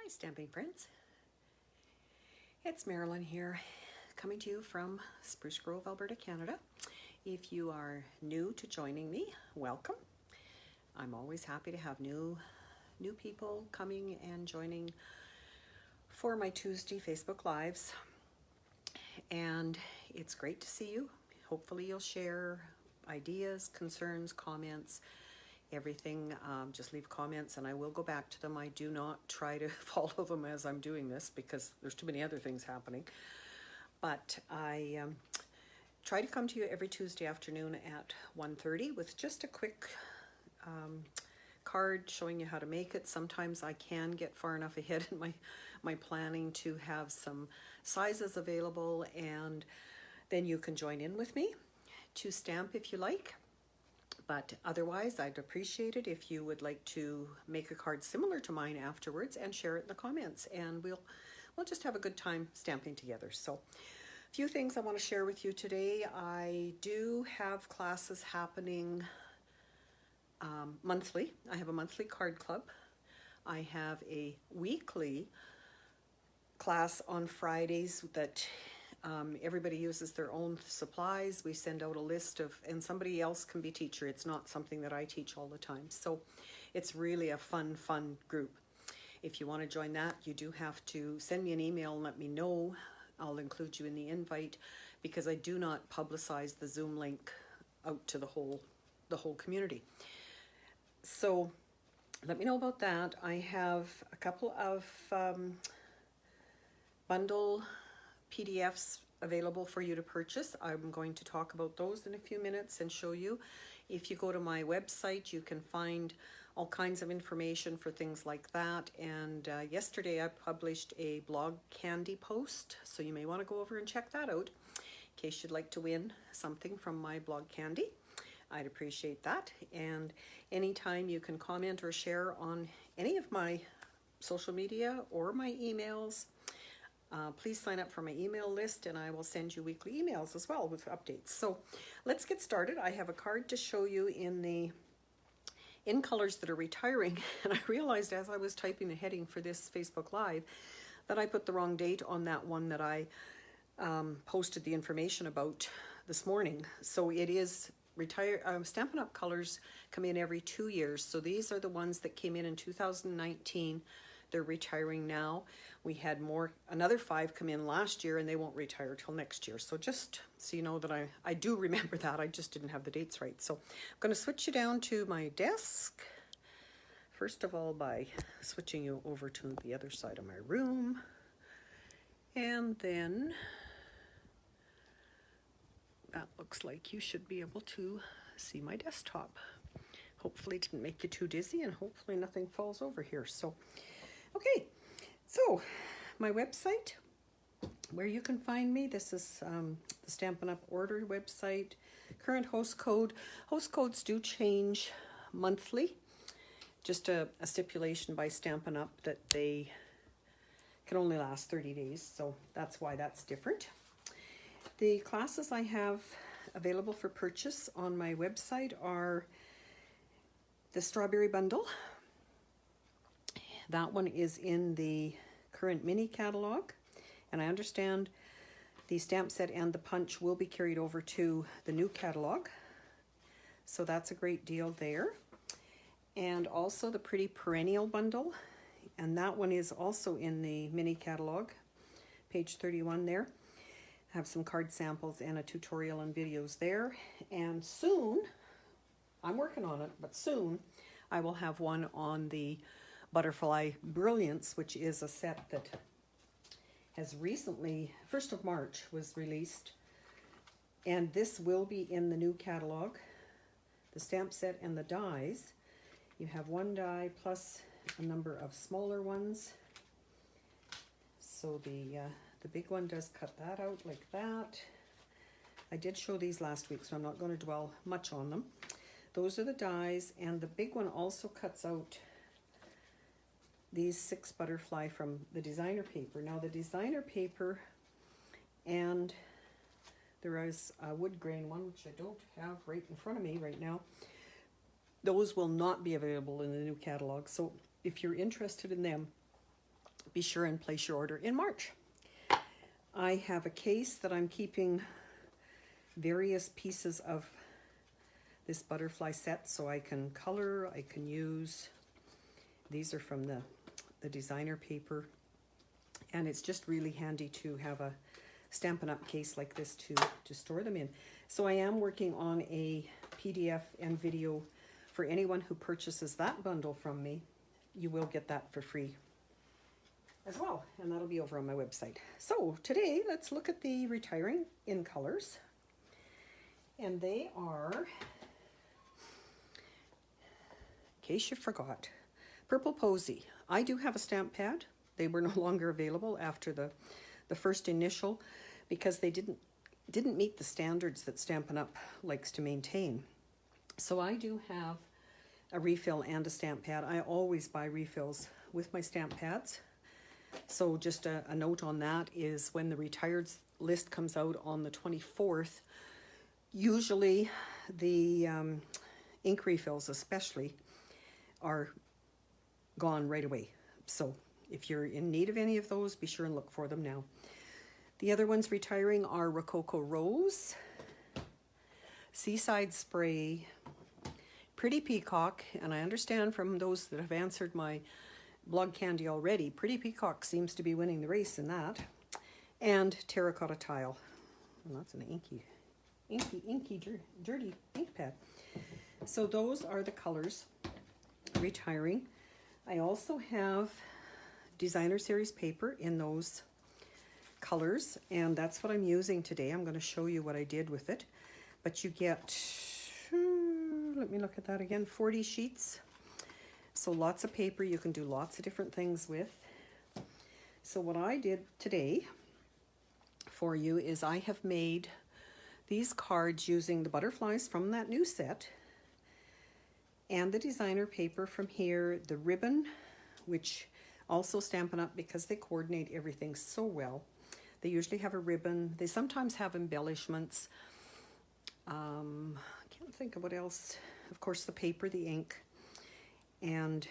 Stamping friends. It's Marilyn here, coming to you from Spruce Grove, Alberta, Canada. If you are new to joining me, welcome. I'm always happy to have new people coming and joining for my Tuesday Facebook Lives. And it's great to see you. Hopefully you'll share ideas, concerns, comments, everything. Just leave comments and I will go back to them. I do not try to follow them as I'm doing this because there's too many other things happening. But I try to come to you every Tuesday afternoon at 1:30 with just a quick card showing you how to make it. Sometimes I can get far enough ahead in my planning to have some sizes available, and then you can join in with me to stamp if you like. But otherwise, I'd appreciate it if you would like to make a card similar to mine afterwards and share it in the comments, and we'll just have a good time stamping together. So a few things I want to share with you today. I do have classes happening monthly. I have a monthly card club. I have a weekly class on Fridays that everybody uses their own supplies. We send out a list of, and somebody else can be teacher. It's not something that I teach all the time. So it's really a fun group. If you want to join that, you do have to send me an email and let me know. I'll include you in the invite because I do not publicize the Zoom link out to the whole community. So let me know about that. I have a couple of bundle PDFs available for you to purchase. I'm going to talk about those in a few minutes and show you. If you go to my website, you can find all kinds of information for things like that. And yesterday I published a blog candy post, so you may want to go over and check that out in case you'd like to win something from my blog candy. I'd appreciate that. And anytime you can comment or share on any of my social media or my emails, please sign up for my email list and I will send you weekly emails as well with updates. So let's get started. I have a card to show you in colors that are retiring, and I realized as I was typing the heading for this Facebook Live that I put the wrong date on that one that I posted the information about this morning. So it is Stampin' Up colors come in every 2 years. So these are the ones that came in 2019. They're retiring now. We had another 5 come in last year, and they won't retire till next year. So just so you know that I do remember that. I just didn't have the dates right. So I'm going to switch you down to my desk. First of all, by switching you over to the other side of my room. And then that looks like you should be able to see my desktop. Hopefully it didn't make you too dizzy, and hopefully nothing falls over here. So, okay, so my website, where you can find me, this is the Stampin' Up order website. Current host code. Host codes do change monthly. Just a stipulation by Stampin' Up that they can only last 30 days, so that's why that's different. The classes I have available for purchase on my website are the Strawberry Bundle. That one is in the current mini catalog, and I understand the stamp set and the punch will be carried over to the new catalog, so that's a great deal there. And also the Pretty Perennial Bundle, and that one is also in the mini catalog, page 31 there. I have some card samples and a tutorial and videos there, and soon, I'm working on it, but soon I will have one on the Butterfly Brilliance, which is a set that has recently, 1st of March, was released, and this will be in the new catalog. The stamp set and the dies. You have one die plus a number of smaller ones. So the big one does cut that out like that. I did show these last week, so I'm not going to dwell much on them. Those are the dies, and the big one also cuts out these 6 butterfly from the designer paper. Now the designer paper, and there is a wood grain one, which I don't have right in front of me right now. Those will not be available in the new catalog. So if you're interested in them, be sure and place your order in March. I have a case that I'm keeping various pieces of this butterfly set, so I can color, I can use, these are from the designer paper, and it's just really handy to have a Stampin' Up case like this to store them in. So I am working on a PDF and video for anyone who purchases that bundle from me. You will get that for free as well, and that'll be over on my website. So today, let's look at the retiring in colors. And they are, in case you forgot, Purple Posy. I do have a stamp pad. They were no longer available after the first initial because they didn't meet the standards that Stampin' Up likes to maintain. So I do have a refill and a stamp pad. I always buy refills with my stamp pads. So just a note on that is when the retired list comes out on the 24th, usually the ink refills especially are gone right away. So if you're in need of any of those, be sure and look for them now. The other ones retiring are Rococo Rose, Seaside Spray, Pretty Peacock, and I understand from those that have answered my blog candy already, Pretty Peacock seems to be winning the race in that, and Terracotta Tile. And that's an inky, dirty ink pad. So those are the colors retiring. I also have designer series paper in those colors, and that's what I'm using today. I'm going to show you what I did with it. But you get, let me look at that again, 40 sheets. So lots of paper you can do lots of different things with. So what I did today for you is I have made these cards using the butterflies from that new set and the designer paper from here, the ribbon, which also Stampin' Up because they coordinate everything so well. They usually have a ribbon. They sometimes have embellishments. I can't think of what else. Of course, the paper, the ink, and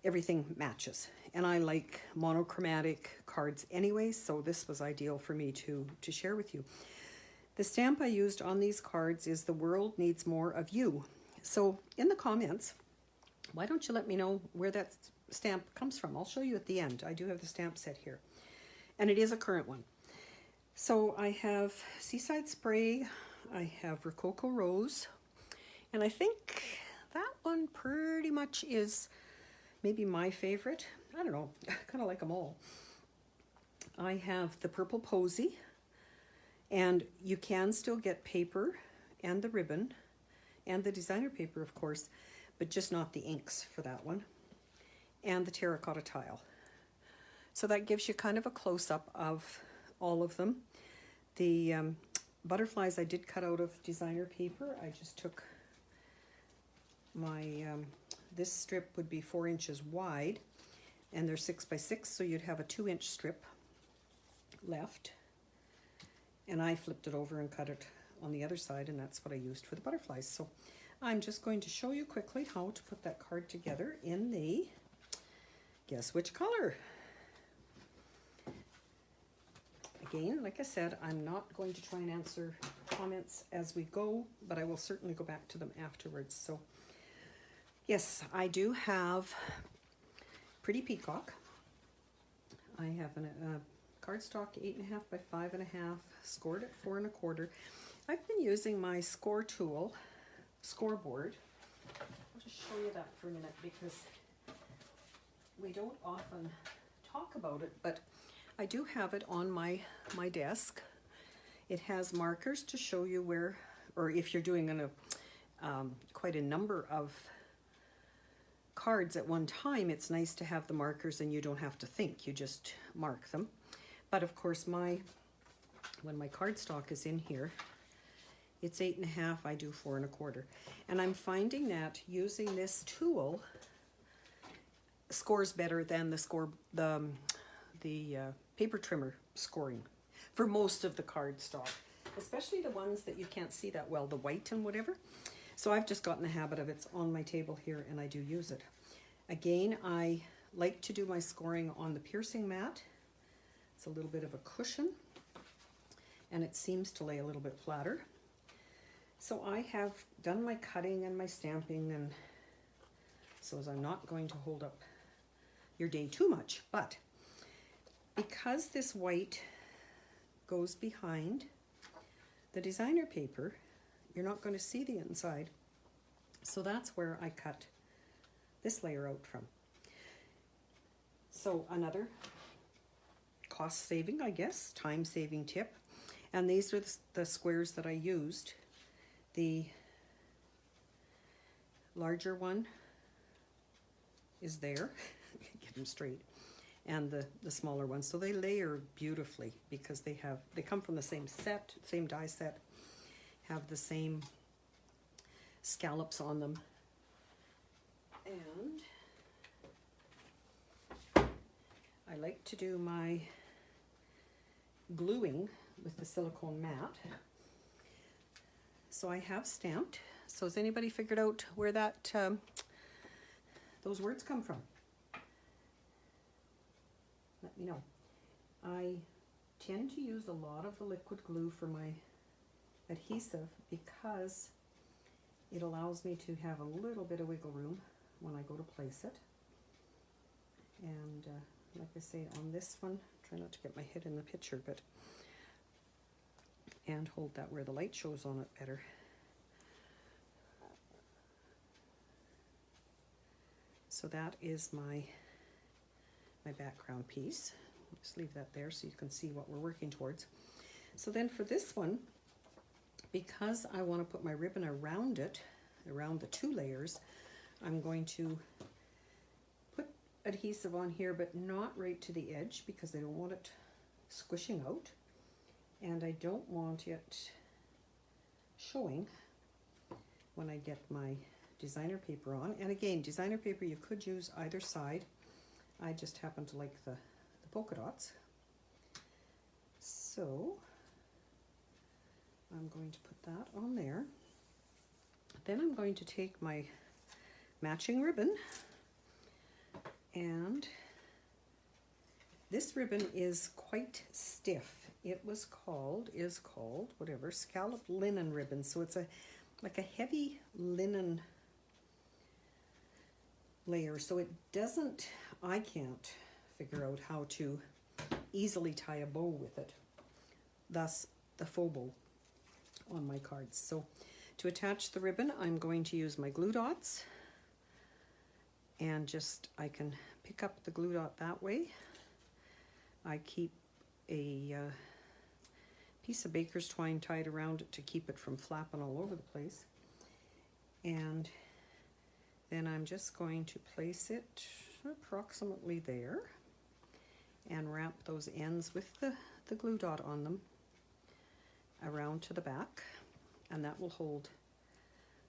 everything matches. And I like monochromatic cards anyway, so this was ideal for me to share with you. The stamp I used on these cards is "The World Needs More of You." So in the comments, why don't you let me know where that stamp comes from? I'll show you at the end. I do have the stamp set here, and it is a current one. So I have Seaside Spray, I have Rococo Rose, and I think that one pretty much is maybe my favorite. I don't know, I kind of like them all. I have the Purple Posy, and you can still get paper and the ribbon and the designer paper, of course, but just not the inks for that one. And the Terracotta Tile. So that gives you kind of a close-up of all of them. The butterflies I did cut out of designer paper. I just took my, this strip would be 4 inches wide, and they're 6 by 6, so you'd have a 2-inch strip left. And I flipped it over and cut it on the other side, and that's what I used for the butterflies. So I'm just going to show you quickly how to put that card together in the, guess which color? Again, like I said, I'm not going to try and answer comments as we go, but I will certainly go back to them afterwards. So yes, I do have Pretty Peacock. I have a cardstock 8.5 by 5.5, scored at 4 1/4. I've been using my score tool, scoreboard. I'll just show you that for a minute because we don't often talk about it, but I do have it on my desk. It has markers to show you where, or if you're doing quite a number of cards at one time, it's nice to have the markers and you don't have to think, you just mark them. But of course, when my cardstock is in here, it's 8.5, I do 4 1/4. And I'm finding that using this tool scores better than the paper trimmer scoring for most of the cardstock, especially the ones that you can't see that well, the white and whatever. So I've just gotten the habit of it's on my table here and I do use it. Again, I like to do my scoring on the piercing mat. It's a little bit of a cushion, and it seems to lay a little bit flatter. So I have done my cutting and my stamping, and so as I'm not going to hold up your day too much, but because this white goes behind the designer paper, you're not going to see the inside. So that's where I cut this layer out from. So another cost saving, I guess, time saving tip. And these are the squares that I used. The larger one is there, get them straight, and the smaller ones. So they layer beautifully because they come from the same set, same die set, have the same scallops on them. And I like to do my gluing with the silicone mat. So I have stamped. So has anybody figured out where that those words come from? Let me know. I tend to use a lot of the liquid glue for my adhesive because it allows me to have a little bit of wiggle room when I go to place it. And like I say, on this one, try not to get my head in the picture, but and hold that where the light shows on it better. So that is my background piece. Just leave that there so you can see what we're working towards. So then for this one, because I want to put my ribbon around it, around the two layers, I'm going to put adhesive on here, but not right to the edge because I don't want it squishing out. And I don't want it showing when I get my designer paper on. And again, designer paper, you could use either side. I just happen to like the polka dots. So I'm going to put that on there. Then I'm going to take my matching ribbon, and this ribbon is quite stiff. It is called whatever, scallop linen ribbon. So it's like a heavy linen layer. So it doesn't, I can't figure out how to easily tie a bow with it. Thus the faux bow on my cards. So to attach the ribbon, I'm going to use my glue dots, and just, I can pick up the glue dot that way. I keep a piece of baker's twine tied around it to keep it from flapping all over the place. And then I'm just going to place it approximately there and wrap those ends with the glue dot on them around to the back, and that will hold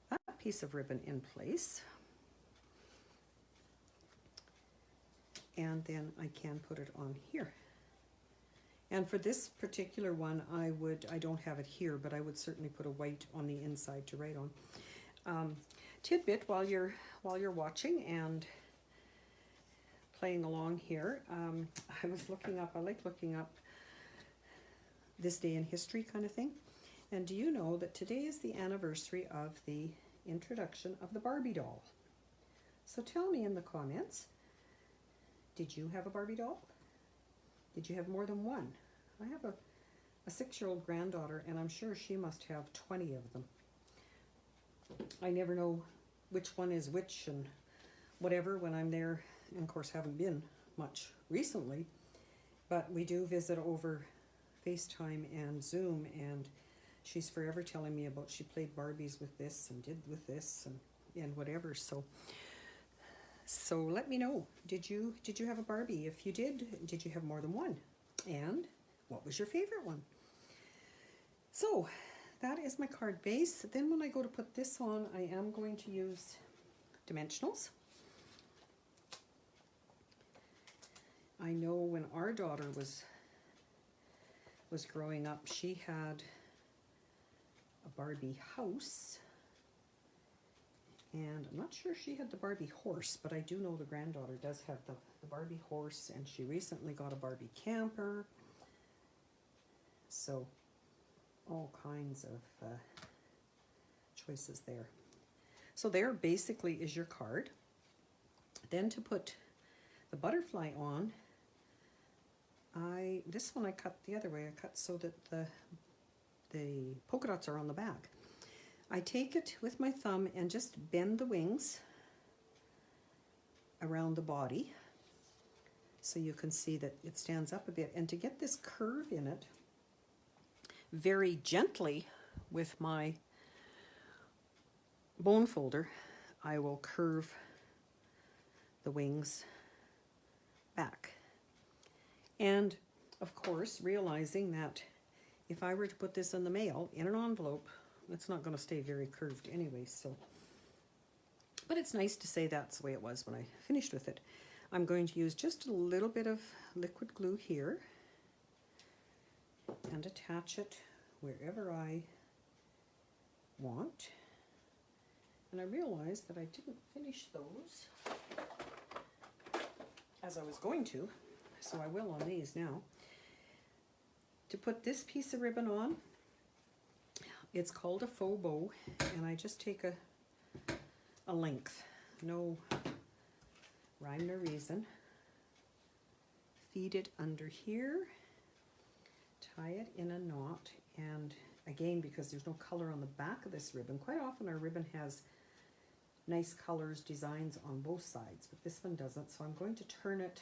that piece of ribbon in place. And then I can put it on here. And for this particular one, I don't have it here, but I would certainly put a white on the inside to write on. Tidbit while you're watching and playing along here, I was looking up, I like looking up this day in history kind of thing. And do you know that today is the anniversary of the introduction of the Barbie doll? So tell me in the comments, did you have a Barbie doll? Did you have more than one? I have a 6-year-old granddaughter, and I'm sure she must have 20 of them. I never know which one is which and whatever when I'm there, and of course haven't been much recently, but we do visit over FaceTime and Zoom, and she's forever telling me about she played Barbies with this and did with this and whatever. So let me know, did you have a Barbie? If you did you have more than one? And what was your favorite one? So that is my card base. Then when I go to put this on, I am going to use dimensionals. I know when our daughter was growing up, she had a Barbie house, And I'm not sure she had the Barbie horse, but I do know the granddaughter does have the Barbie horse, and she recently got a Barbie camper. So all kinds of choices there. So there basically is your card. Then to put the butterfly on, this one I cut the other way. I cut so that the polka dots are on the back. I take it with my thumb and just bend the wings around the body so you can see that it stands up a bit. And to get this curve in it, very gently with my bone folder, I will curve the wings back. And of course, realizing that if I were to put this in the mail in an envelope, it's not going to stay very curved anyway. So, but it's nice to say that's the way it was when I finished with it. I'm going to use just a little bit of liquid glue here and attach it wherever I want. And I realized that I didn't finish those as I was going to, so I will on these now. To put this piece of ribbon on, it's called a faux bow, and I just take a length, no rhyme nor reason, feed it under here, tie it in a knot, and again, because there's no color on the back of this ribbon, quite often our ribbon has nice colors, designs on both sides, but this one doesn't, so I'm going to turn it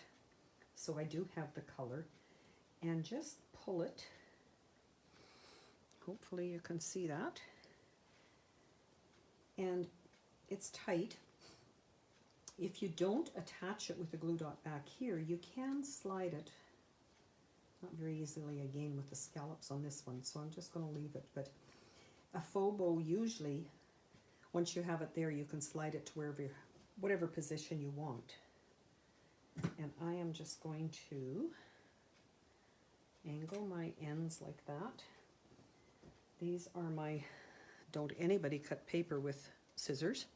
so I do have the color and just pull it. Hopefully you can see that. And it's tight. If you don't attach it with the glue dot back here, you can slide it, not very easily again with the scallops on this one, so I'm just going to leave it. But a faux bow, usually once you have it there, you can slide it to whatever position you want. And I am just going to angle my ends like that. These are my, don't anybody cut paper with scissors.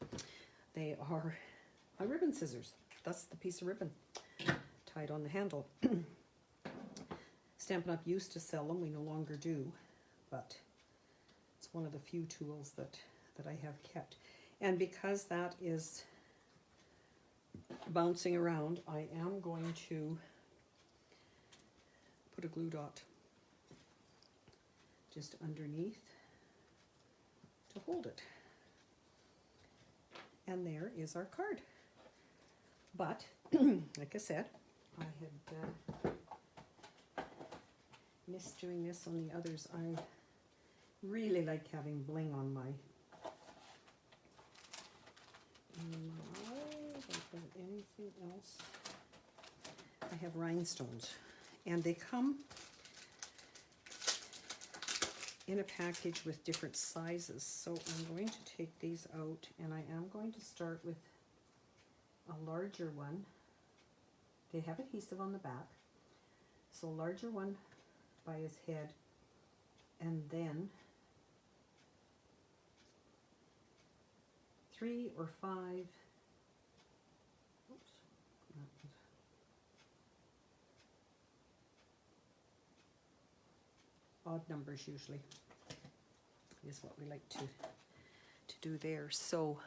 They are my ribbon scissors. That's the piece of ribbon tied on the handle. Stampin' Up! Used to sell them, we no longer do, but it's one of the few tools that I have kept. And because that is bouncing around, I am going to put a glue dot just underneath to hold it. And there is our card. But, like I said, I had missed doing this on the others. I really like having bling on my anything else. I have rhinestones, and they come in a package with different sizes. So I'm going to take these out, and I am going to start with a larger one. They have adhesive on the back, so a larger one by his head, and then 3 or 5, odd numbers usually is what we like to do there. So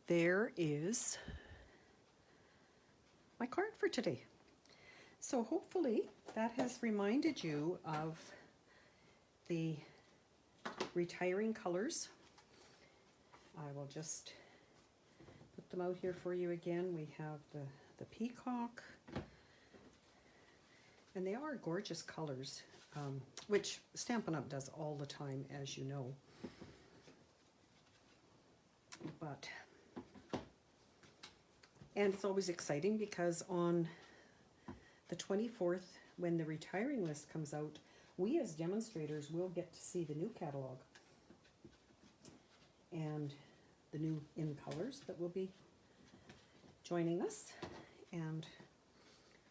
there is my card for today. So hopefully that has reminded you of the retiring colors. I will just put them out here for you again. We have the peacock, and they are gorgeous colors, which Stampin' Up! Does all the time, as you know. And it's always exciting because on the 24th, when the retiring list comes out, we as demonstrators will get to see the new catalog and the new in colors that will be joining us. And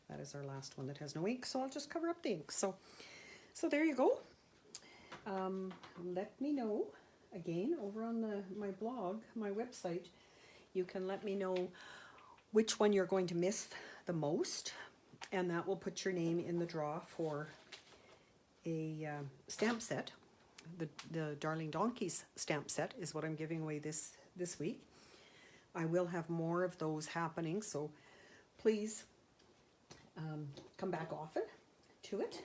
that is our last one that has no ink, so I'll just cover up the ink. So there you go. Let me know again, over on my blog, my website, you can let me know which one you're going to miss the most, and that will put your name in the draw for a stamp set. The Darling Donkeys stamp set is what I'm giving away this week. I will have more of those happening, so please come back often to it.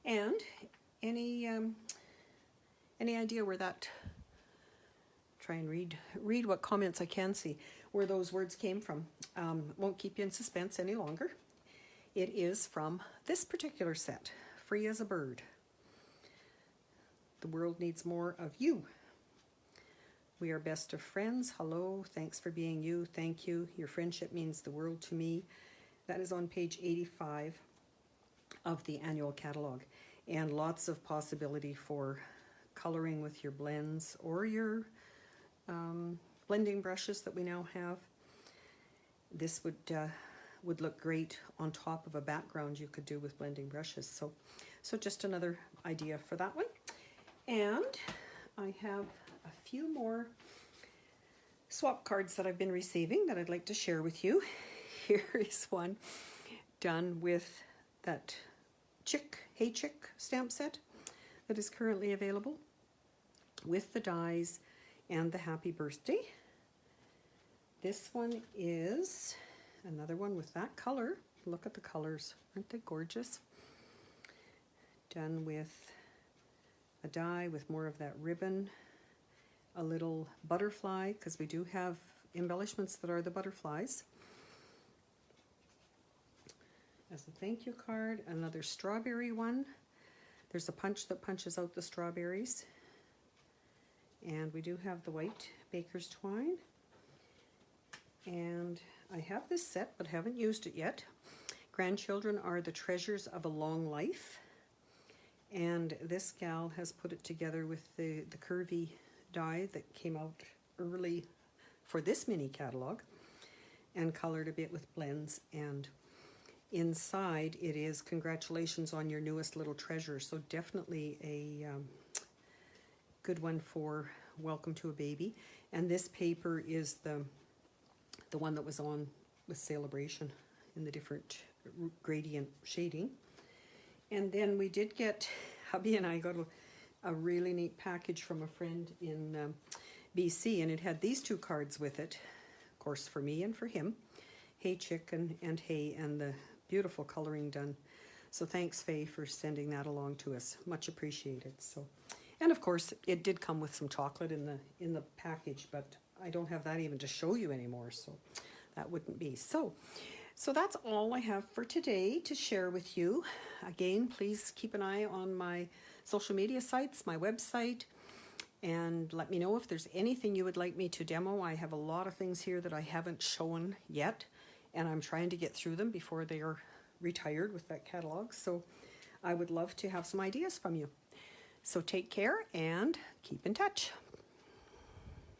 And any idea where that, try and read what comments I can see, where those words came from. Won't keep you in suspense any longer. It is from this particular set, Free as a Bird. The world needs more of you. We are best of friends. Hello, thanks for being you. Thank you. Your friendship means the world to me. That is on page 85 of the annual catalog. And lots of possibility for coloring with your blends or your blending brushes that we now have. This would look great on top of a background you could do with blending brushes. So just another idea for that one. And I have a few more swap cards that I've been receiving that I'd like to share with you. Here is one done with that Hey Chick stamp set that is currently available with the dies and the happy birthday. This one is another one with that color. Look at the colors, aren't they gorgeous? Done with a die with more of that ribbon, a little butterfly, because we do have embellishments that are the butterflies. As a thank you card, another strawberry one. There's a punch that punches out the strawberries. And we do have the white baker's twine. And I have this set but haven't used it yet. Grandchildren are the treasures of a long life. And this gal has put it together with the curvy die that came out early for this mini catalog and colored a bit with blends. And inside it is congratulations on your newest little treasure. So definitely a good one for welcome to a baby. And this paper is the one that was on with Sale-A-Bration in the different gradient shading. And then we did get, hubby and I got a really neat package from a friend in BC, and it had these two cards with it, of course for me and for him, Hey Chick and Hey, and the beautiful coloring done. So thanks, Faye, for sending that along to us. Much appreciated. So, and of course it did come with some chocolate in the package, but I don't have that even to show you anymore, so that wouldn't be. So that's all I have for today to share with you. Again, please keep an eye on my social media sites, my website, and let me know if there's anything you would like me to demo. I have a lot of things here that I haven't shown yet, and I'm trying to get through them before they are retired with that catalog. So I would love to have some ideas from you. So take care and keep in touch.